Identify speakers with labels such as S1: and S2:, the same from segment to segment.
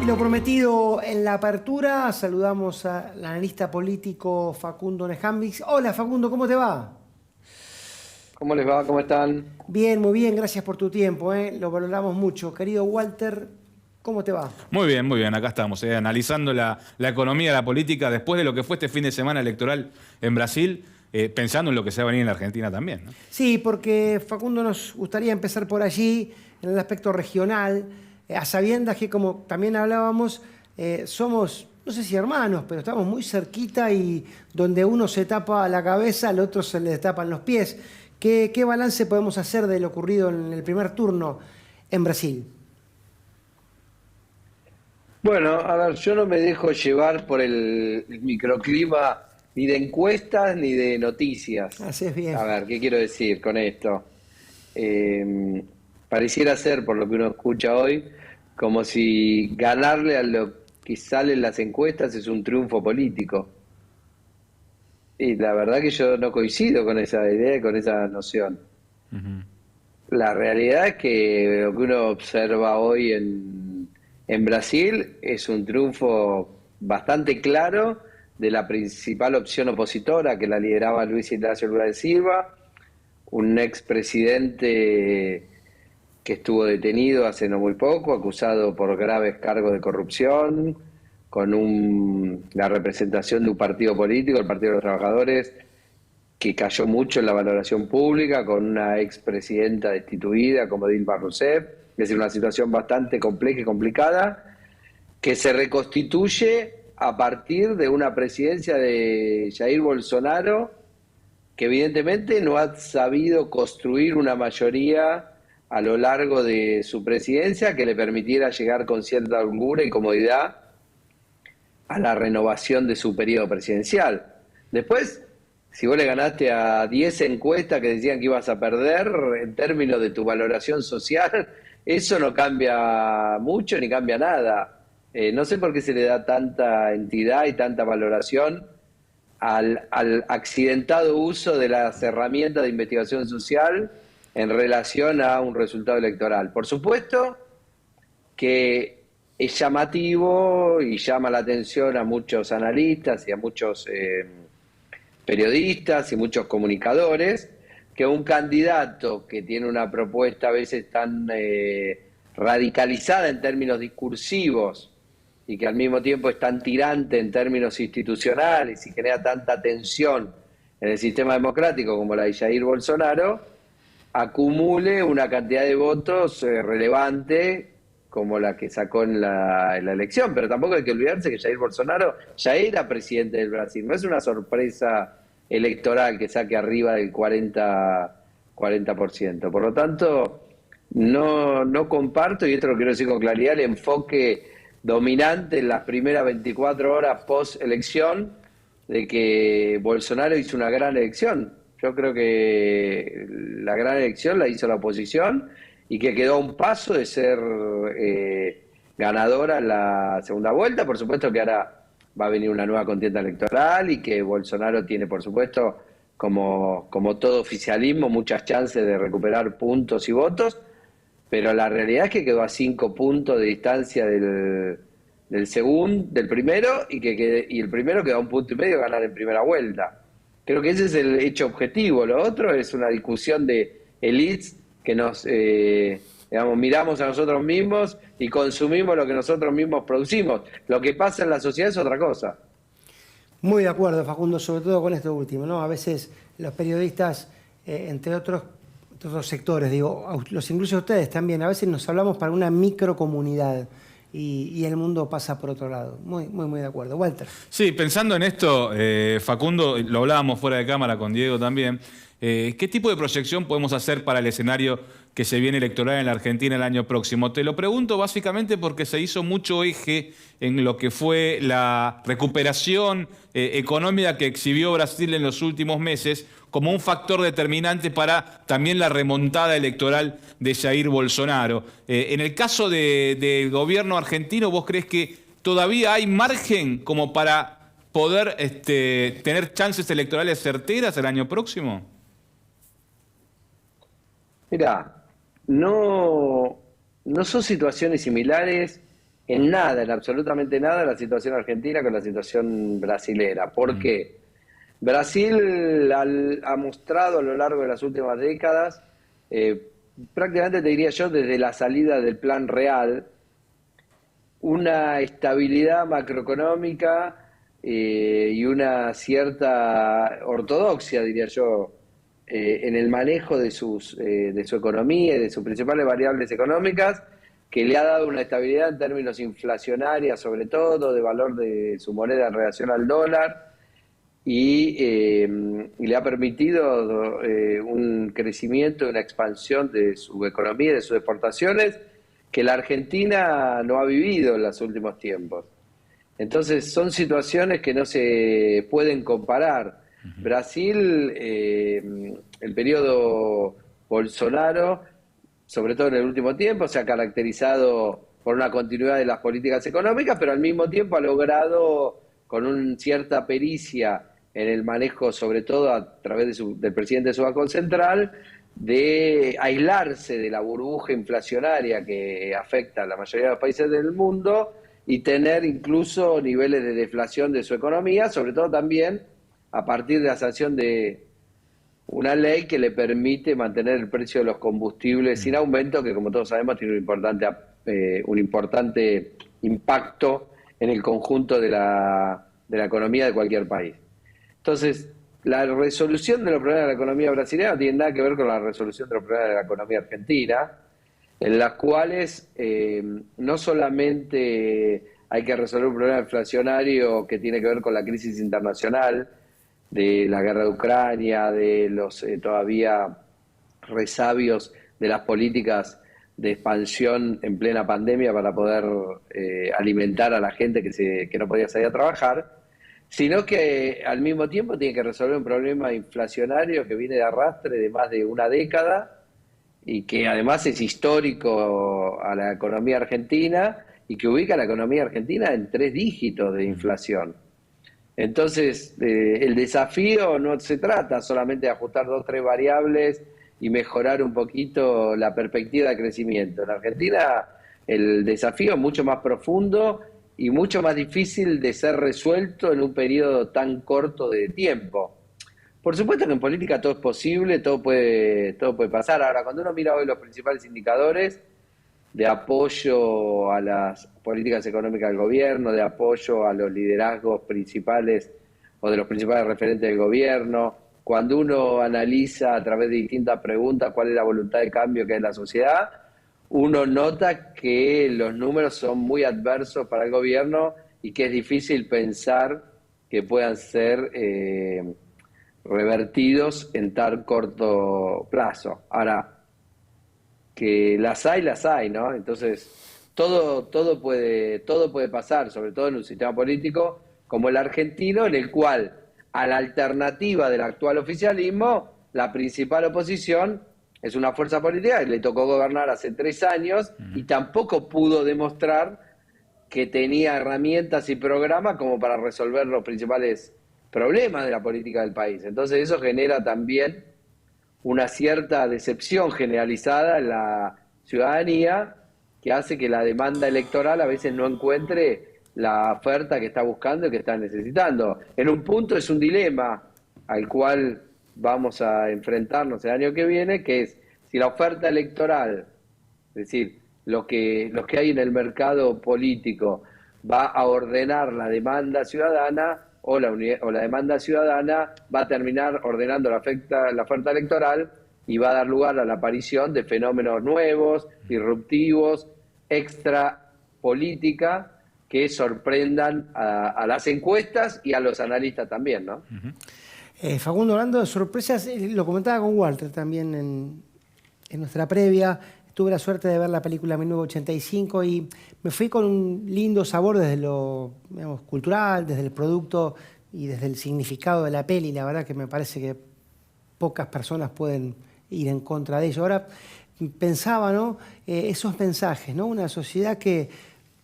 S1: Y lo prometido en la apertura, saludamos al analista político Facundo Nejambis. Hola Facundo, ¿cómo te va?
S2: ¿Cómo les va? ¿Cómo están?
S1: Bien, muy bien, gracias por tu tiempo, lo valoramos mucho. Querido Walter, ¿cómo te va?
S3: Muy bien, acá estamos, analizando la economía, la política, después de lo que fue este fin de semana electoral en Brasil, pensando en lo que se va a venir en la Argentina también, ¿no?
S1: Sí, porque Facundo nos gustaría empezar por allí, en el aspecto regional, a sabiendas que como también hablábamos, somos, no sé si hermanos, pero estamos muy cerquita y donde uno se tapa la cabeza, al otro se le tapan los pies. ¿Qué balance podemos hacer de lo ocurrido en el primer turno en Brasil?
S2: Bueno, a ver, yo no me dejo llevar por el microclima ni de encuestas ni de noticias.
S1: Haces bien.
S2: A ver, ¿qué quiero decir con esto? Eh, Pareciera ser, por lo que uno escucha hoy, como si ganarle a lo que sale en las encuestas es un triunfo político. Y la verdad que yo no coincido con esa idea y con esa noción. La realidad es que lo que uno observa hoy en Brasil es un triunfo bastante claro de la principal opción opositora que la lideraba Luis Ignacio Lula da Silva, un expresidente que estuvo detenido hace no muy poco, acusado por graves cargos de corrupción, con la representación de un partido político, el Partido de los Trabajadores, que cayó mucho en la valoración pública, con una expresidenta destituida como Dilma Rousseff, es decir, una situación bastante compleja y complicada, que se reconstituye a partir de una presidencia de Jair Bolsonaro, que evidentemente no ha sabido construir una mayoría a lo largo de su presidencia que le permitiera llegar con cierta holgura y comodidad a la renovación de su periodo presidencial. Después, si vos le ganaste a 10 encuestas que decían que ibas a perder, en términos de tu valoración social, eso no cambia mucho ni cambia nada. No sé por qué se le da tanta entidad y tanta valoración al accidentado uso de las herramientas de investigación social en relación a un resultado electoral. Por supuesto que es llamativo y llama la atención a muchos analistas y a muchos periodistas y muchos comunicadores que un candidato que tiene una propuesta a veces tan radicalizada en términos discursivos y que al mismo tiempo es tan tirante en términos institucionales y genera tanta tensión en el sistema democrático como la de Jair Bolsonaro, acumule una cantidad de votos relevante como la que sacó en la elección. Pero tampoco hay que olvidarse que Jair Bolsonaro ya era presidente del Brasil. No es una sorpresa electoral que saque arriba del 40%. Por lo tanto, no comparto, y esto lo quiero decir con claridad, el enfoque dominante en las primeras 24 horas post-elección de que Bolsonaro hizo una gran elección. Yo creo que la gran elección la hizo la oposición y que quedó a un paso de ser ganadora en la segunda vuelta. Por supuesto que ahora va a venir una nueva contienda electoral y que Bolsonaro tiene, por supuesto, como todo oficialismo, muchas chances de recuperar puntos y votos, pero la realidad es que quedó a 5 puntos de distancia del primero y el primero quedó a 1,5 puntos de ganar en primera vuelta. Creo que ese es el hecho objetivo. Lo otro es una discusión de elites que nos miramos a nosotros mismos y consumimos lo que nosotros mismos producimos. Lo que pasa en la sociedad es otra cosa.
S1: Muy de acuerdo, Facundo, sobre todo con esto último, ¿no? A veces los periodistas, entre otros sectores, digo, incluso ustedes también, a veces nos hablamos para una microcomunidad y el mundo pasa por otro lado. Muy de acuerdo. Walter.
S3: Sí, pensando en esto, Facundo, lo hablábamos fuera de cámara con Diego también, ¿qué tipo de proyección podemos hacer para el escenario que se viene electoral en la Argentina el año próximo? Te lo pregunto básicamente porque se hizo mucho eje en lo que fue la recuperación económica que exhibió Brasil en los últimos meses como un factor determinante para también la remontada electoral de Jair Bolsonaro. En el caso del gobierno argentino, ¿vos crees que todavía hay margen como para poder tener chances electorales certeras el año próximo?
S2: Mirá, no son situaciones similares en nada, en absolutamente nada, la situación argentina con la situación brasilera. ¿Por qué? Brasil ha mostrado a lo largo de las últimas décadas, prácticamente te diría yo, desde la salida del Plan Real, una estabilidad macroeconómica y una cierta ortodoxia, diría yo, en el manejo de su economía y de sus principales variables económicas, que le ha dado una estabilidad en términos inflacionarios, sobre todo, de valor de su moneda en relación al dólar, y le ha permitido un crecimiento, una expansión de su economía y de sus exportaciones que la Argentina no ha vivido en los últimos tiempos. Entonces son situaciones que no se pueden comparar. Brasil, el periodo Bolsonaro, sobre todo en el último tiempo, se ha caracterizado por una continuidad de las políticas económicas, pero al mismo tiempo ha logrado, con una cierta pericia en el manejo, sobre todo a través del presidente de su Banco Central, de aislarse de la burbuja inflacionaria que afecta a la mayoría de los países del mundo y tener incluso niveles de deflación de su economía, sobre todo también a partir de la sanción de una ley que le permite mantener el precio de los combustibles sin aumento, que como todos sabemos tiene un importante impacto en el conjunto de la economía de cualquier país. Entonces, la resolución de los problemas de la economía brasileña no tiene nada que ver con la resolución de los problemas de la economía argentina, en las cuales no solamente hay que resolver un problema inflacionario que tiene que ver con la crisis internacional, de la guerra de Ucrania, de los todavía resabios de las políticas de expansión en plena pandemia para poder alimentar a la gente que no podía salir a trabajar, sino que al mismo tiempo tiene que resolver un problema inflacionario que viene de arrastre de más de una década y que además es histórico a la economía argentina y que ubica a la economía argentina en 3 dígitos de inflación. Entonces, el desafío no se trata solamente de ajustar 2 o 3 variables y mejorar un poquito la perspectiva de crecimiento. En Argentina el desafío es mucho más profundo y mucho más difícil de ser resuelto en un periodo tan corto de tiempo. Por supuesto que en política todo es posible, todo puede pasar. Ahora, cuando uno mira hoy los principales indicadores de apoyo a las políticas económicas del gobierno, de apoyo a los liderazgos principales o de los principales referentes del gobierno, cuando uno analiza a través de distintas preguntas cuál es la voluntad de cambio que hay en la sociedad, uno nota que los números son muy adversos para el gobierno y que es difícil pensar que puedan ser revertidos en tan corto plazo. Ahora, que las hay, ¿no? Entonces, todo puede pasar, sobre todo en un sistema político como el argentino, en el cual, a la alternativa del actual oficialismo, la principal oposición es una fuerza política que le tocó gobernar hace 3 años y tampoco pudo demostrar que tenía herramientas y programas como para resolver los principales problemas de la política del país. Entonces eso genera también una cierta decepción generalizada en la ciudadanía que hace que la demanda electoral a veces no encuentre la oferta que está buscando y que está necesitando. En un punto es un dilema al cual vamos a enfrentarnos el año que viene, que es si la oferta electoral, es decir, lo que hay en el mercado político va a ordenar la demanda ciudadana o la demanda ciudadana va a terminar ordenando la oferta electoral y va a dar lugar a la aparición de fenómenos nuevos, disruptivos, extra política, que sorprendan a las encuestas y a los analistas también, ¿no?
S1: Facundo, hablando de sorpresas, lo comentaba con Walter también en nuestra previa. Tuve la suerte de ver la película 1985 y me fui con un lindo sabor desde lo, digamos, cultural, desde el producto y desde el significado de la peli. La verdad que me parece que pocas personas pueden ir en contra de ello. Ahora pensaba, ¿no? Esos mensajes, ¿no? Una sociedad que,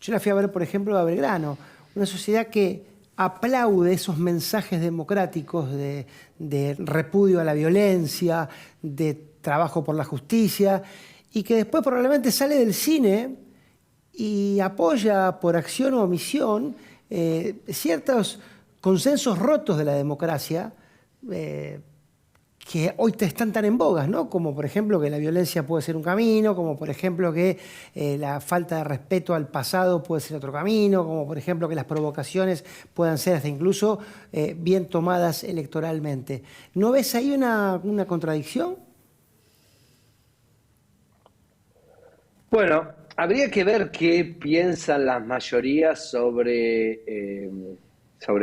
S1: yo la fui a ver, por ejemplo, a Belgrano, una sociedad que aplaude esos mensajes democráticos de repudio a la violencia, de trabajo por la justicia, y que después probablemente sale del cine y apoya por acción o omisión ciertos consensos rotos de la democracia que hoy están tan en bogas, ¿no? Como por ejemplo que la violencia puede ser un camino, como por ejemplo que la falta de respeto al pasado puede ser otro camino, como por ejemplo que las provocaciones puedan ser hasta incluso bien tomadas electoralmente. ¿No ves ahí una contradicción?
S2: Bueno, habría que ver qué piensan las mayorías sobre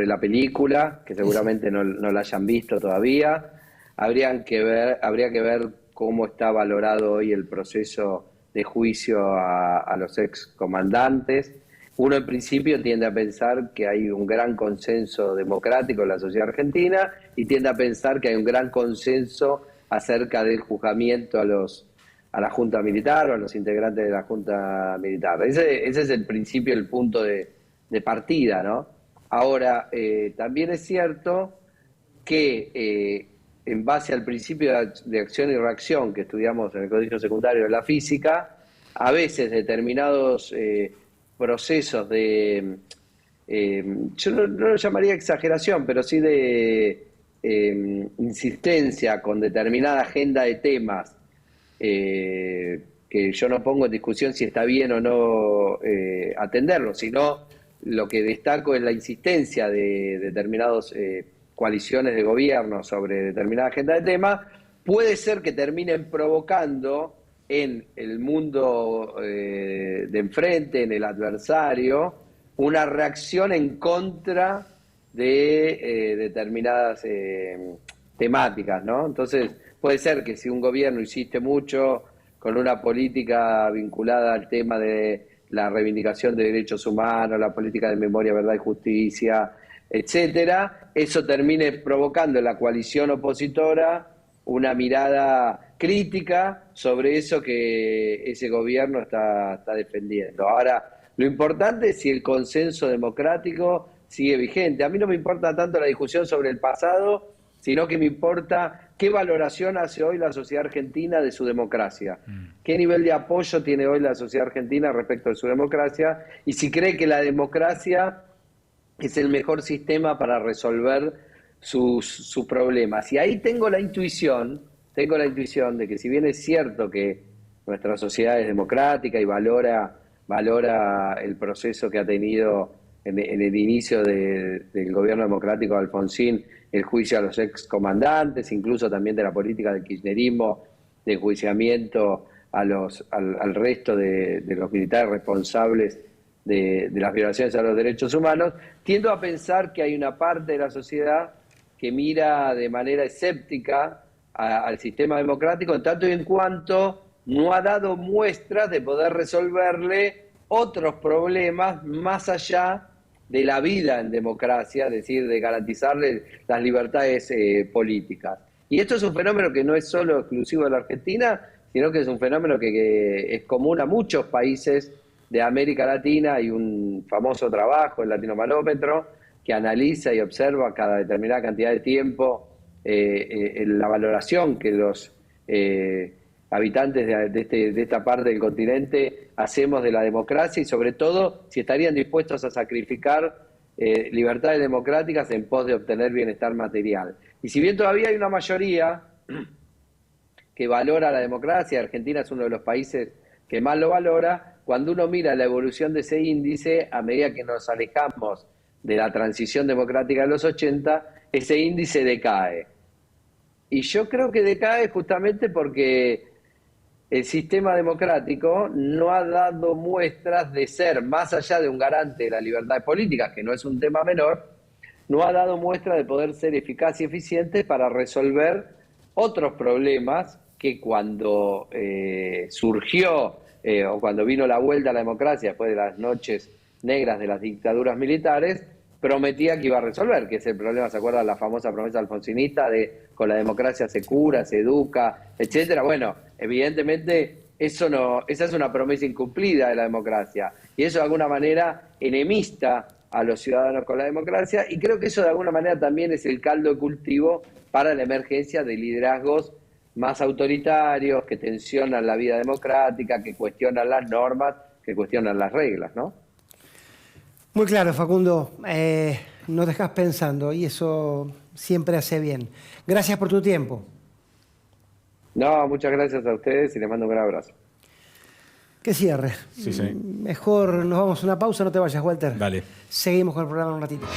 S2: la película, que seguramente no la hayan visto todavía. Habría que ver cómo está valorado hoy el proceso de juicio a los excomandantes. Uno en principio tiende a pensar que hay un gran consenso democrático en la sociedad argentina y tiende a pensar que hay un gran consenso acerca del juzgamiento a la Junta Militar o a los integrantes de la Junta Militar. Ese es el principio, el punto de partida, ¿no? Ahora, también es cierto que en base al principio de acción y reacción que estudiamos en el colegio secundario de la física, a veces determinados procesos yo no lo llamaría exageración, pero sí de insistencia con determinada agenda de temas, que yo no pongo en discusión si está bien o no atenderlo, sino lo que destaco es la insistencia de determinados coaliciones de gobierno sobre determinada agenda de temas, puede ser que terminen provocando en el mundo de enfrente, en el adversario, una reacción en contra de determinadas temáticas, ¿no? Entonces, puede ser que si un gobierno insiste mucho con una política vinculada al tema de la reivindicación de derechos humanos, la política de memoria, verdad y justicia, etcétera, eso termine provocando en la coalición opositora una mirada crítica sobre eso que ese gobierno está defendiendo. Ahora, lo importante es si el consenso democrático sigue vigente. A mí no me importa tanto la discusión sobre el pasado, sino que me importa qué valoración hace hoy la sociedad argentina de su democracia, qué nivel de apoyo tiene hoy la sociedad argentina respecto de su democracia, y si cree que la democracia es el mejor sistema para resolver sus problemas. Y ahí tengo la intuición de que si bien es cierto que nuestra sociedad es democrática y valora el proceso que ha tenido en el inicio del gobierno democrático de Alfonsín, el juicio a los excomandantes, incluso también de la política del kirchnerismo, de enjuiciamiento al resto de los militares responsables de las violaciones a los derechos humanos, tiendo a pensar que hay una parte de la sociedad que mira de manera escéptica al sistema democrático, en tanto y en cuanto no ha dado muestras de poder resolverle otros problemas más allá de la vida en democracia, es decir, de garantizarle las libertades políticas. Y esto es un fenómeno que no es solo exclusivo de la Argentina, sino que es un fenómeno que es común a muchos países de América Latina. Hay un famoso trabajo, el Latinobarómetro, que analiza y observa cada determinada cantidad de tiempo la valoración que los habitantes de esta parte del continente hacemos de la democracia y sobre todo si estarían dispuestos a sacrificar libertades democráticas en pos de obtener bienestar material. Y si bien todavía hay una mayoría que valora la democracia, Argentina es uno de los países que más lo valora, cuando uno mira la evolución de ese índice, a medida que nos alejamos de la transición democrática de los 80, ese índice decae. Y yo creo que decae justamente porque el sistema democrático no ha dado muestras de ser, más allá de un garante de la libertad política, que no es un tema menor, no ha dado muestras de poder ser eficaz y eficiente para resolver otros problemas que cuando surgió o cuando vino la vuelta a la democracia después de las noches negras de las dictaduras militares, prometía que iba a resolver, que es el problema, ¿se acuerdan? La famosa promesa alfonsinista de con la democracia se cura, se educa, etcétera. Bueno, evidentemente esa es una promesa incumplida de la democracia y eso de alguna manera enemista a los ciudadanos con la democracia y creo que eso de alguna manera también es el caldo de cultivo para la emergencia de liderazgos más autoritarios que tensionan la vida democrática, que cuestionan las normas, que cuestionan las reglas, ¿no?
S1: Muy claro, Facundo. Nos dejas pensando y eso siempre hace bien. Gracias por tu tiempo.
S2: No, muchas gracias a ustedes y les mando un gran abrazo.
S1: Que cierre.
S3: Sí, sí.
S1: Mejor nos vamos a una pausa, no te vayas, Walter.
S3: Dale.
S1: Seguimos con el programa un ratito.